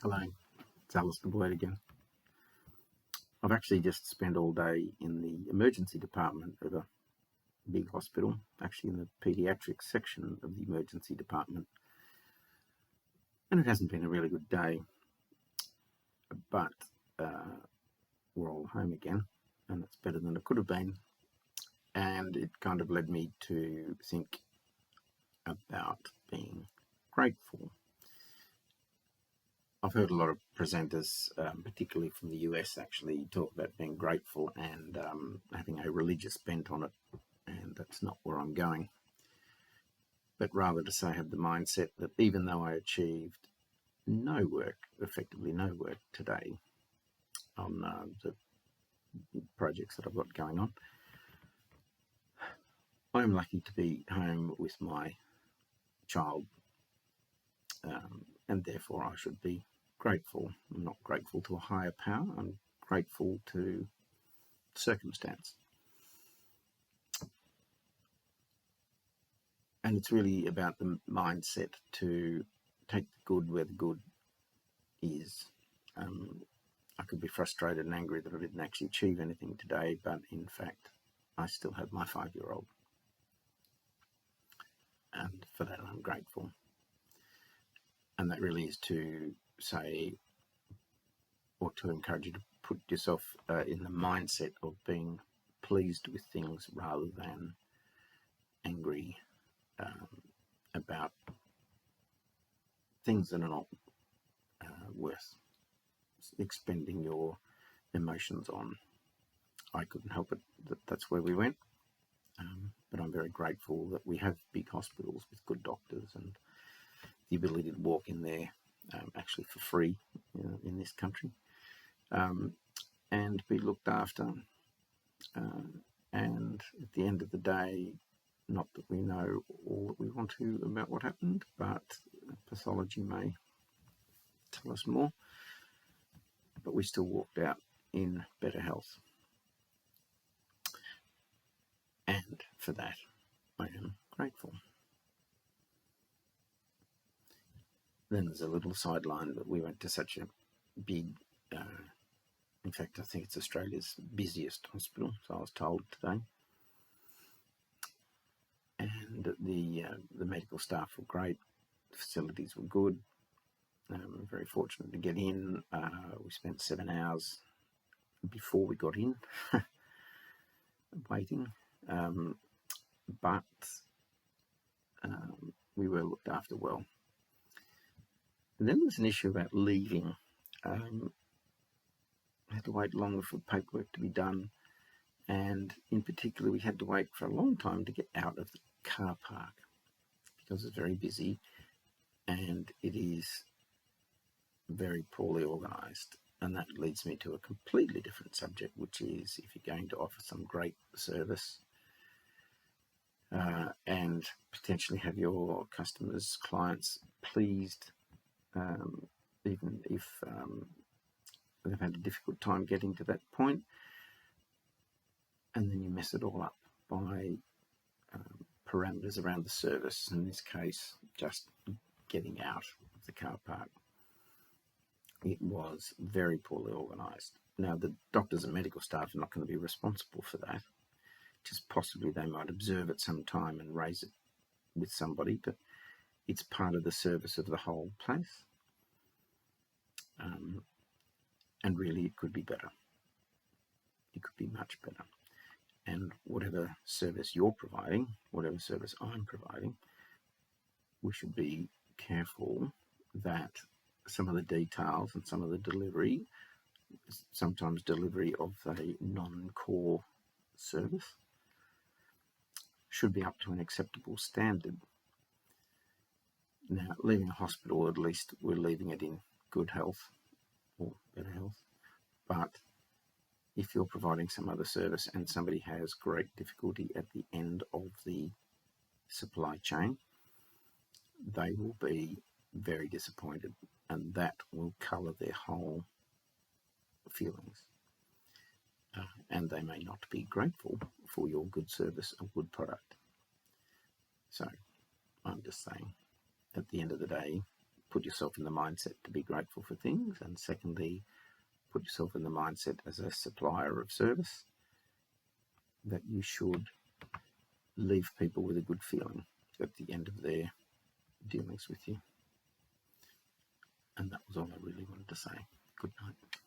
Hello, it's Alistair Boyd again. I've actually just spent all day in the emergency department of a big hospital, actually in the paediatrics section of the emergency department. And it hasn't been a really good day, but we're all home again, and it's better than it could have been. And it kind of led me to think about being grateful. I've heard a lot of presenters, particularly from the US, actually talk about being grateful and having a religious bent on it, and that's not where I'm going. But rather to say, I have the mindset that even though I achieved effectively no work today on the projects that I've got going on, I'm lucky to be home with my child, and therefore I should be grateful. I'm not grateful to a higher power, I'm grateful to circumstance. And it's really about the mindset to take the good where the good is. I could be frustrated and angry that I didn't actually achieve anything today, but in fact, I still have my 5-year-old. And for that, I'm grateful. And that really is to say, or to encourage you to put yourself in the mindset of being pleased with things rather than angry about things that are not worth expending your emotions on. I couldn't help it that's where we went, but I'm very grateful that we have big hospitals with good doctors and the ability to walk in there actually for free in this country and be looked after. And at the end of the day, not that we know all that we want to about what happened, but pathology may tell us more. But we still walked out in better health. And for that, I am grateful. Then there's a little sideline that we went to such a big, in fact, I think it's Australia's busiest hospital, so I was told today. And the medical staff were great, the facilities were good. We're very fortunate to get in. We spent 7 hours before we got in waiting, but we were looked after well. And then there's an issue about leaving. I had to wait longer for paperwork to be done, and in particular we had to wait for a long time to get out of the car park because it's very busy and it is very poorly organised. And that leads me to a completely different subject, which is if you're going to offer some great service and potentially have your customers, clients pleased, even if they've had a difficult time getting to that point, and then you mess it all up by parameters around the service, in this case, just getting out of the car park. It was very poorly organised. Now, the doctors and medical staff are not going to be responsible for that. Just possibly they might observe at some time and raise it with somebody, but it's part of the service of the whole place. And really, it could be better. It could be much better. And whatever service you're providing, whatever service I'm providing, we should be careful that some of the details and some of the delivery, sometimes delivery of a non-core service, should be up to an acceptable standard. Now, leaving a hospital, at least we're leaving it in good health or better health. But if you're providing some other service and somebody has great difficulty at the end of the supply chain, they will be very disappointed, and that will colour their whole feelings. And they may not be grateful for your good service or good product. So I'm just saying, at the end of the day, put yourself in the mindset to be grateful for things, and secondly, put yourself in the mindset as a supplier of service that you should leave people with a good feeling at the end of their dealings with you. And that was all I really wanted to say. Good night.